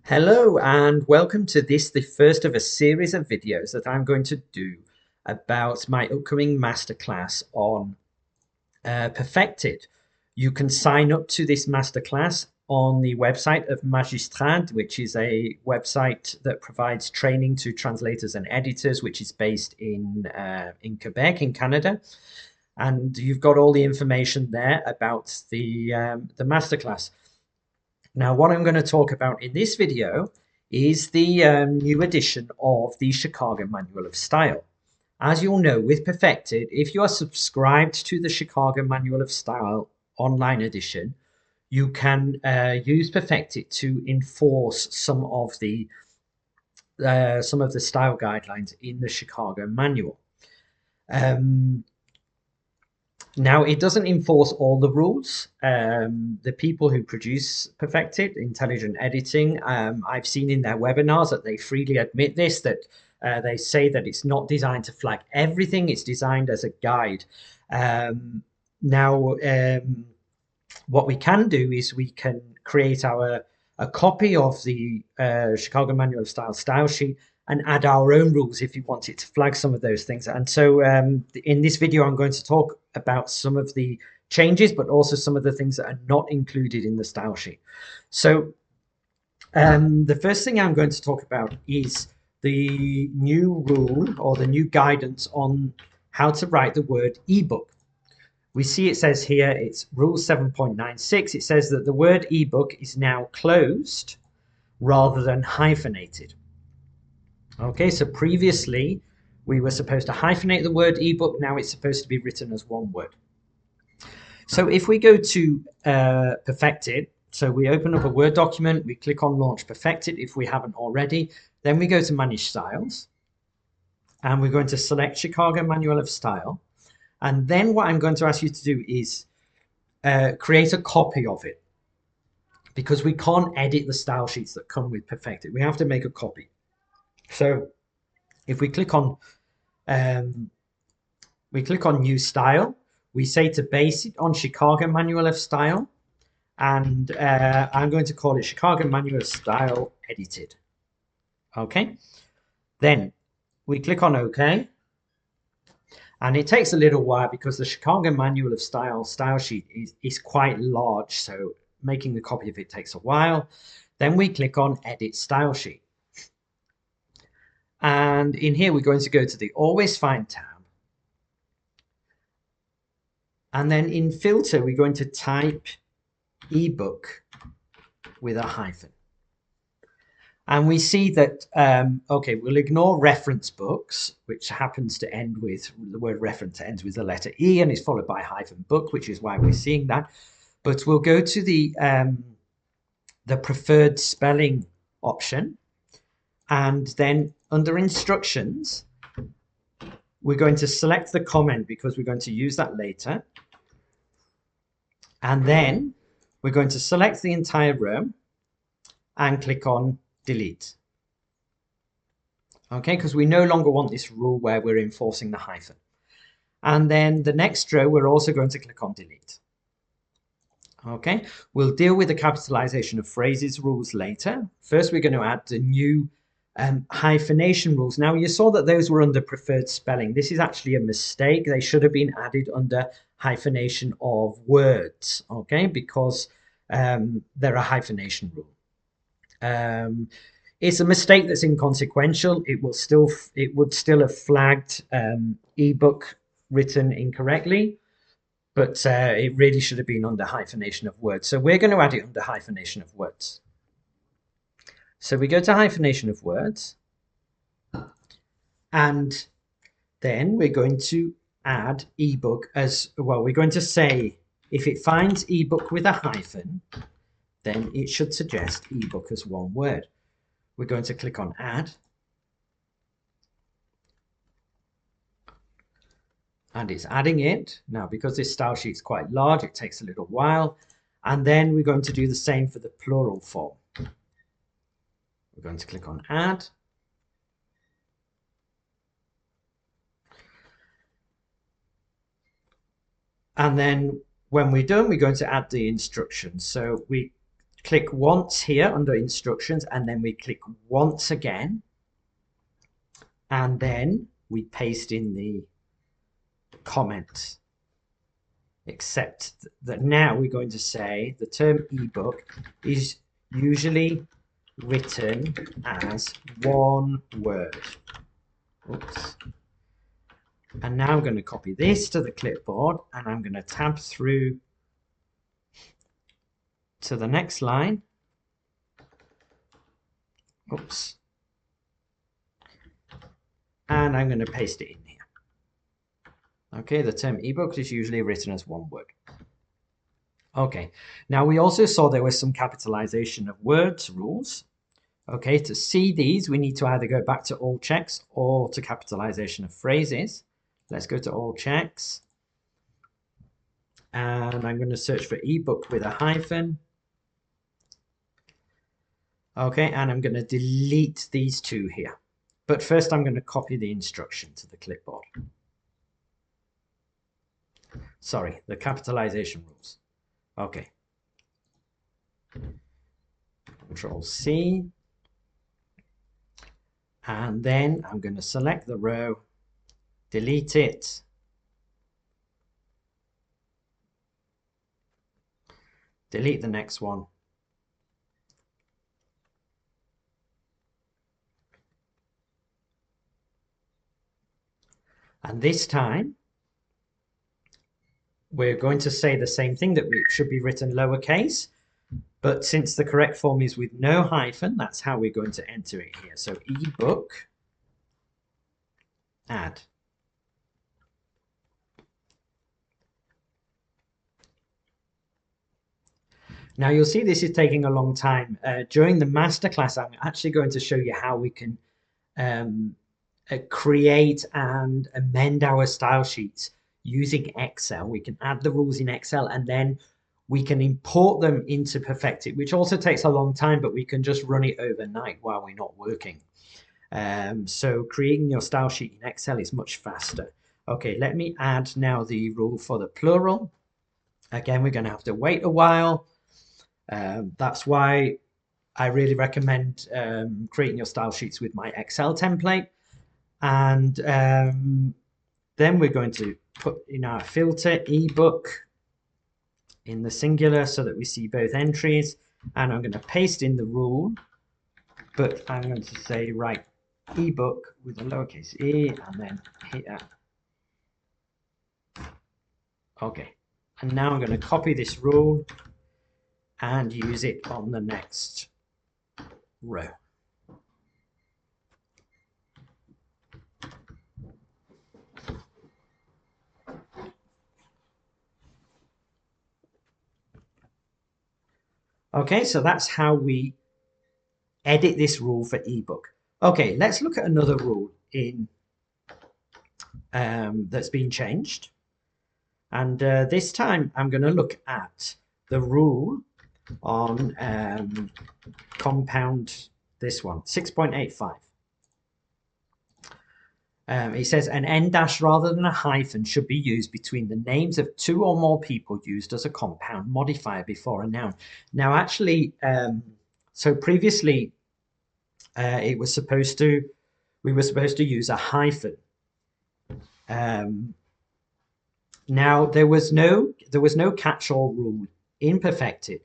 Hello and welcome to the first of a series of videos that I'm going to do about my upcoming masterclass on PerfectIt. You can sign up to this masterclass on the website of Magistrad, which is a website that provides training to translators and editors, which is based in Quebec, in Canada. And you've got all the information there about the masterclass. Now, what I'm going to talk about in this video is the new edition of the Chicago Manual of Style. As you'll know, with PerfectIt, if you are subscribed to the Chicago Manual of Style online edition, you can use PerfectIt to enforce some of the style guidelines in the Chicago Manual. Now, it doesn't enforce all the rules. The people who produce PerfectIt, Intelligent Editing, I've seen in their webinars that they freely admit this, that they say that it's not designed to flag everything, it's designed as a guide. What we can do is we can create a copy of the Chicago Manual of Style sheet and add our own rules if you want it to flag some of those things. And so in this video, I'm going to talk about some of the changes, but also some of the things that are not included in the style sheet. So the first thing I'm going to talk about is the new rule or the new guidance on how to write the word ebook. We see it says here, it's rule 7.96. It says that the word ebook is now closed rather than hyphenated. Okay, so previously we were supposed to hyphenate the word ebook. Now it's supposed to be written as one word. So if we go to PerfectIt, so we open up a Word document, we click on Launch PerfectIt if we haven't already. Then we go to Manage Styles, and we're going to select Chicago Manual of Style. And then what I'm going to ask you to do is create a copy of it, because we can't edit the style sheets that come with PerfectIt. We have to make a copy. So if we click on New Style, we say to base it on Chicago Manual of Style, and I'm going to call it Chicago Manual of Style Edited. Okay. Then we click on OK. And it takes a little while because the Chicago Manual of Style sheet is quite large, so making a copy of it takes a while. Then we click on Edit Style Sheet. And in here, we're going to go to the Always Find tab. And then in Filter, we're going to type ebook with a hyphen. And we see that, okay, we'll ignore reference books, which happens to end with, the word reference ends with the letter E and is followed by hyphen book, which is why we're seeing that. But we'll go to the preferred spelling option. And then under instructions, we're going to select the comment because we're going to use that later. And then we're going to select the entire row and click on Delete. Okay, because we no longer want this rule where we're enforcing the hyphen. And then the next row, we're also going to click on Delete. Okay, we'll deal with the capitalization of phrases rules later. First, we're going to add the new hyphenation rules. Now, you saw that those were under preferred spelling. This is actually a mistake. They should have been added under hyphenation of words, okay, because they're a hyphenation rule. It's a mistake that's inconsequential. It would still have flagged ebook written incorrectly, but it really should have been under hyphenation of words. So we're going to add it under hyphenation of words. So we go to hyphenation of words, and then we're going to add ebook as well. We're going to say if it finds ebook with a hyphen, then it should suggest ebook as one word. We're going to click on Add. And it's adding it. Now, because this style sheet is quite large, it takes a little while. And then we're going to do the same for the plural form. We're going to click on Add. And then when we're done, we're going to add the instructions. So we click once here under instructions, and then we click once again, and then we paste in the comment, except that now we're going to say the term ebook is usually written as one word. Oops. And now I'm going to copy this to the clipboard, and I'm going to tab through to the next line. Oops. And I'm going to paste it in here. Okay, the term ebook is usually written as one word. Okay, now we also saw there was some capitalization of words rules. Okay, to see these, we need to either go back to all checks or to capitalization of phrases. Let's go to all checks. And I'm going to search for ebook with a hyphen. Okay, and I'm going to delete these two here. But first I'm going to copy the instruction to the clipboard. Sorry, the capitalization rules. Okay. Control C. And then I'm going to select the row, delete it. Delete the next one. And this time, we're going to say the same thing, that it should be written lowercase. But since the correct form is with no hyphen, that's how we're going to enter it here. So ebook, add. Now you'll see this is taking a long time. During the masterclass, I'm actually going to show you how we can create and amend our style sheets using Excel. We can add the rules in Excel, and then we can import them into PerfectIt, which also takes a long time, but we can just run it overnight while we're not working. So creating your style sheet in Excel is much faster. Okay, let me add now the rule for the plural. Again, we're going to have to wait a while. That's why I really recommend creating your style sheets with my Excel template. And then we're going to put in our filter ebook in the singular so that we see both entries. And I'm going to paste in the rule, but I'm going to say write ebook with a lowercase e and then here. Okay, and now I'm going to copy this rule and use it on the next row. Okay, so that's how we edit this rule for ebook. Okay, let's look at another rule in that's been changed. And this time I'm going to look at the rule on compound, this one, 6.85. It says an end dash rather than a hyphen should be used between the names of two or more people used as a compound modifier before a noun. Now, actually, so previously we were supposed to use a hyphen. Now there was no catch-all rule in PerfectIt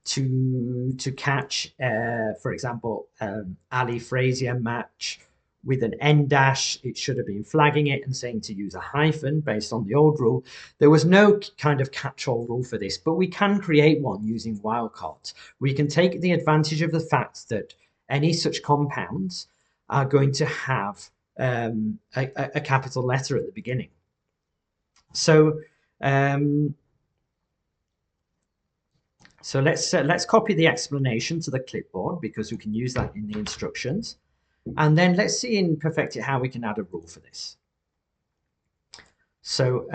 to catch, for example, Ali Frazier match with an end dash. It should have been flagging it and saying to use a hyphen based on the old rule. There was no kind of catch-all rule for this, but we can create one using wildcards. We can take the advantage of the fact that any such compounds are going to have a capital letter at the beginning. So let's copy the explanation to the clipboard because we can use that in the instructions. And then let's see in PerfectIt how we can add a rule for this. So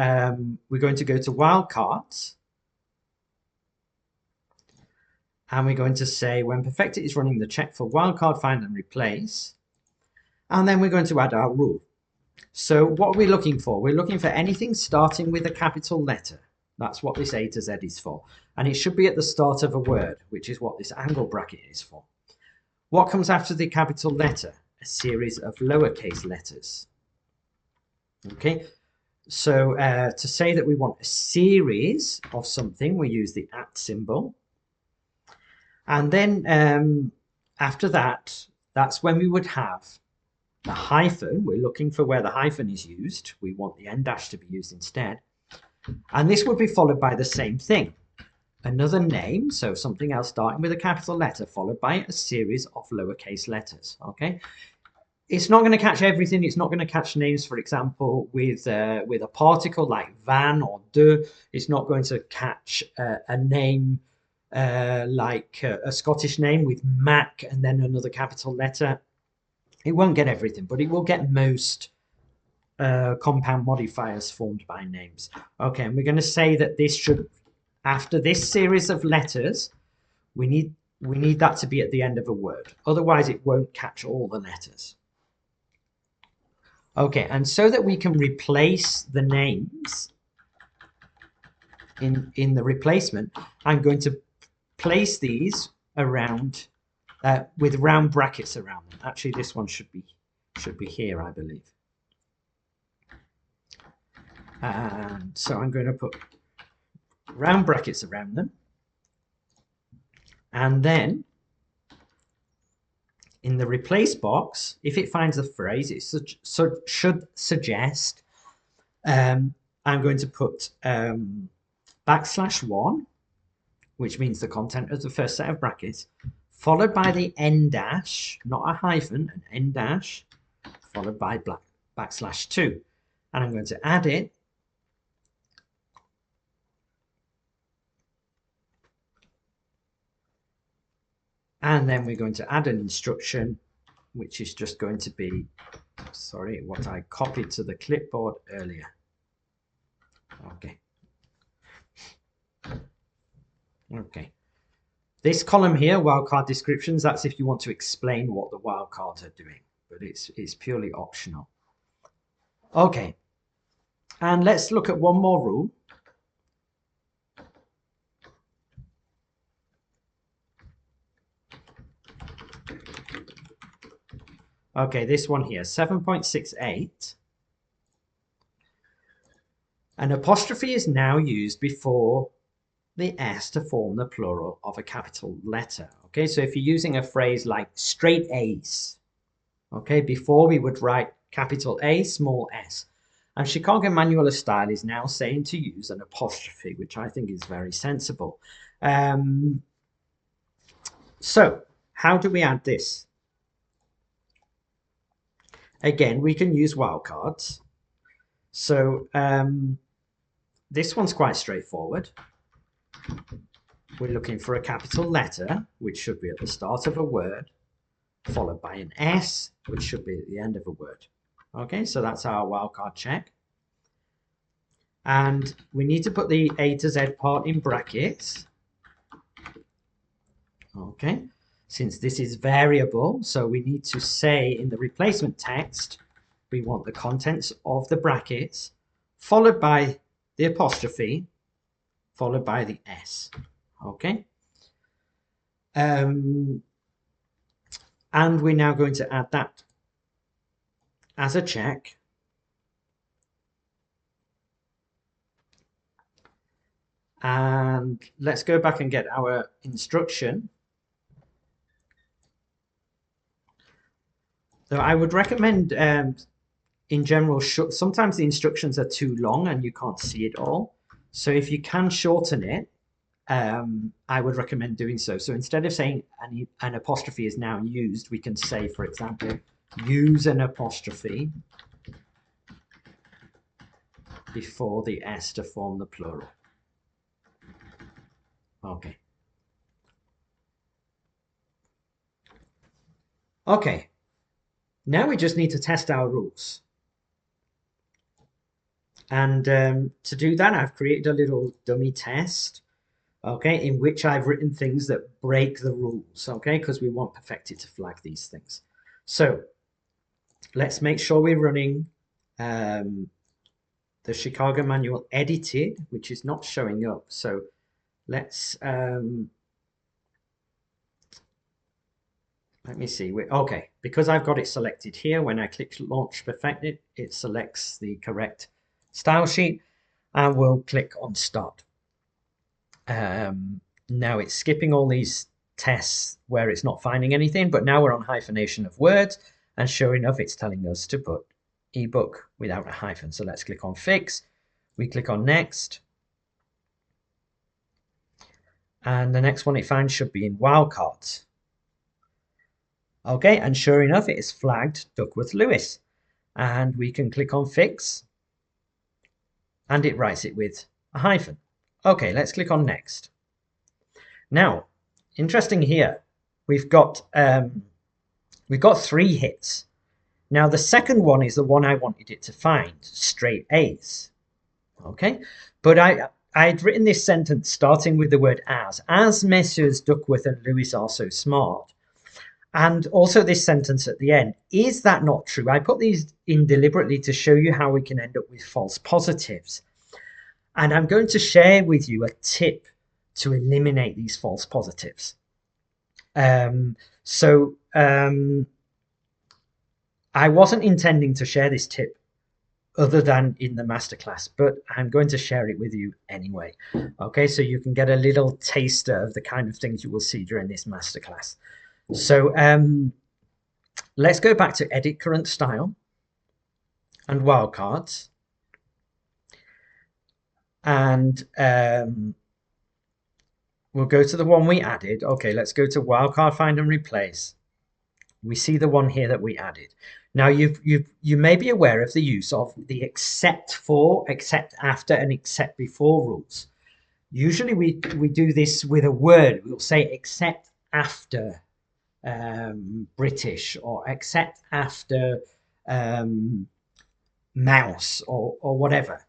we're going to go to wildcards. And we're going to say when PerfectIt is running the check for wildcard find and replace. And then we're going to add our rule. So what are we looking for? We're looking for anything starting with a capital letter. That's what this A to Z is for. And it should be at the start of a word, which is what this angle bracket is for. What comes after the capital letter? A series of lowercase letters. Okay, so to say that we want a series of something, we use the @ symbol. And then after that, that's when we would have the hyphen. We're looking for where the hyphen is used. We want the end dash to be used instead. And this would be followed by the same thing. Another name, so something else starting with a capital letter, followed by a series of lowercase letters. Okay, it's not going to catch everything. It's not going to catch names, for example, with a particle like van or de. It's not going to catch a name like a Scottish name with Mac and then another capital letter. It won't get everything, but it will get most compound modifiers formed by names. Okay, and we're going to say that this should, after this series of letters, we need that to be at the end of a word. Otherwise, it won't catch all the letters. Okay, and so that we can replace the names in the replacement, I'm going to place these around with round brackets around them. Actually, this one should be here, I believe. And so I'm going to put round brackets around them. And then in the replace box, if it finds the phrase, it should suggest I'm going to put \1, which means the content of the first set of brackets, followed by the end dash, not a hyphen, an end dash, followed by \2. And I'm going to add it. And then we're going to add an instruction, which is just going to be, sorry, what I copied to the clipboard earlier. Okay. Okay. This column here, wildcard descriptions, that's if you want to explain what the wildcards are doing, but it's purely optional. Okay. And let's look at one more rule. Okay, this one here, 7.68. An apostrophe is now used before the S to form the plural of a capital letter. Okay, so if you're using a phrase like straight A's, okay, before we would write capital A, small s. And Chicago Manual of Style is now saying to use an apostrophe, which I think is very sensible. So how do we add this? Again, we can use wildcards. So this one's quite straightforward. We're looking for a capital letter, which should be at the start of a word, followed by an S, which should be at the end of a word. Okay, so that's our wildcard check. And we need to put the A to Z part in brackets. Okay, since this is variable, so we need to say in the replacement text, we want the contents of the brackets, followed by the apostrophe, followed by the S. Okay. And we're now going to add that as a check. And let's go back and get our instruction. So I would recommend, in general, sometimes the instructions are too long and you can't see it all. So if you can shorten it, I would recommend doing so. So instead of saying an apostrophe is now used, we can say, for example, use an apostrophe before the S to form the plural. Okay. Okay. Now we just need to test our rules. And to do that, I've created a little dummy test, okay, in which I've written things that break the rules, okay, because we want PerfectIt to flag these things. So let's make sure we're running the Chicago Manual edited, which is not showing up. So let's let me see. Okay, because I've got it selected here, when I click Launch PerfectIt, it selects the correct style sheet, and we'll click on Start. Now it's skipping all these tests where it's not finding anything, but now we're on hyphenation of words, and sure enough, it's telling us to put ebook without a hyphen. So let's click on Fix. We click on Next. And the next one it finds should be in wildcards. Okay, and sure enough, it is flagged Duckworth-Lewis. And we can click on Fix, and it writes it with a hyphen. Okay, let's click on Next. Now, interesting here, we've got 3 hits. Now, the second one is the one I wanted it to find, straight A's. Okay, but I'd written this sentence starting with the word as Messrs. Duckworth and Lewis are so smart. And also this sentence at the end, is that not true? I put these in deliberately to show you how we can end up with false positives. And I'm going to share with you a tip to eliminate these false positives. I wasn't intending to share this tip other than in the masterclass, but I'm going to share it with you anyway. Okay, so you can get a little taster of the kind of things you will see during this masterclass. So let's go back to Edit Current Style and Wildcards. And we'll go to the one we added. Okay, let's go to Wildcard Find and Replace. We see the one here that we added. Now you may be aware of the use of the except for, except after, and except before rules. Usually we do this with a word. We'll say except after British, or except after mouse, or whatever.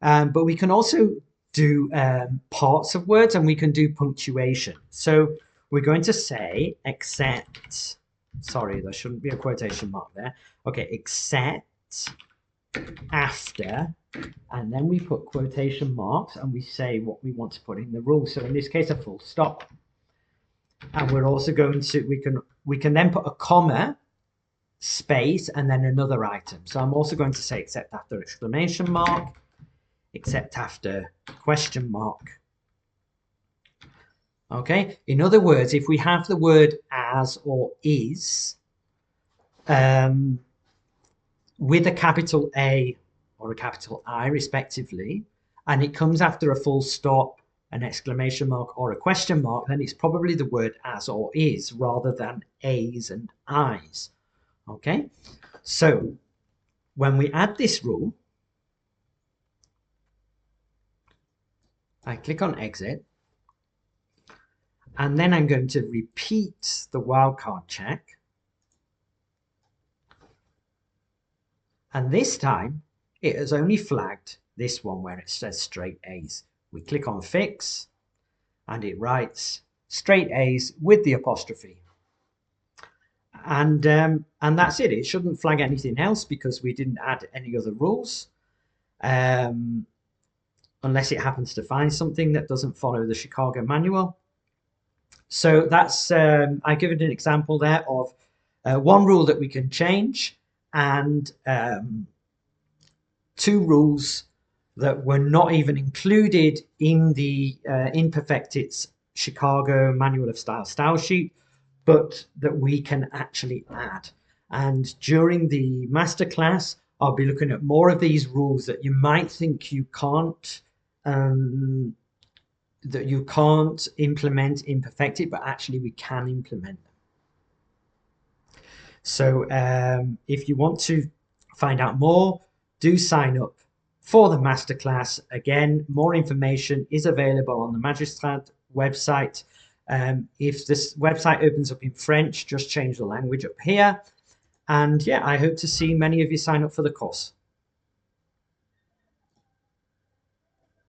But we can also do parts of words, and we can do punctuation. So we're going to say except, sorry, there shouldn't be a quotation mark there. Okay, except after, and then we put quotation marks, and we say what we want to put in the rule. So in this case, a full stop. And we're also going to, we can then put a comma, space, and then another item. So I'm also going to say except after exclamation mark, except after question mark. Okay, in other words, if we have the word as or is with a capital A or a capital I respectively, and it comes after a full stop, an exclamation mark, or a question mark, then it's probably the word as or is rather than A's and I's. Okay, so when we add this rule, I click on Exit, and then I'm going to repeat the wildcard check. And this time, it has only flagged this one where it says straight A's. We click on Fix, and it writes straight A's with the apostrophe. And that's it. It shouldn't flag anything else because we didn't add any other rules. Unless it happens to find something that doesn't follow the Chicago Manual. So that's, I've given an example there of one rule that we can change, and 2 rules that were not even included in the in PerfectIt's Chicago Manual of style sheet, but that we can actually add. And during the masterclass, I'll be looking at more of these rules that you might think you can't implement in PerfectIt, but actually we can implement them. So if you want to find out more, do sign up for the masterclass. Again, more information is available on the Magistrat website. If this website opens up in French, just change the language up here. And yeah, I hope to see many of you sign up for the course.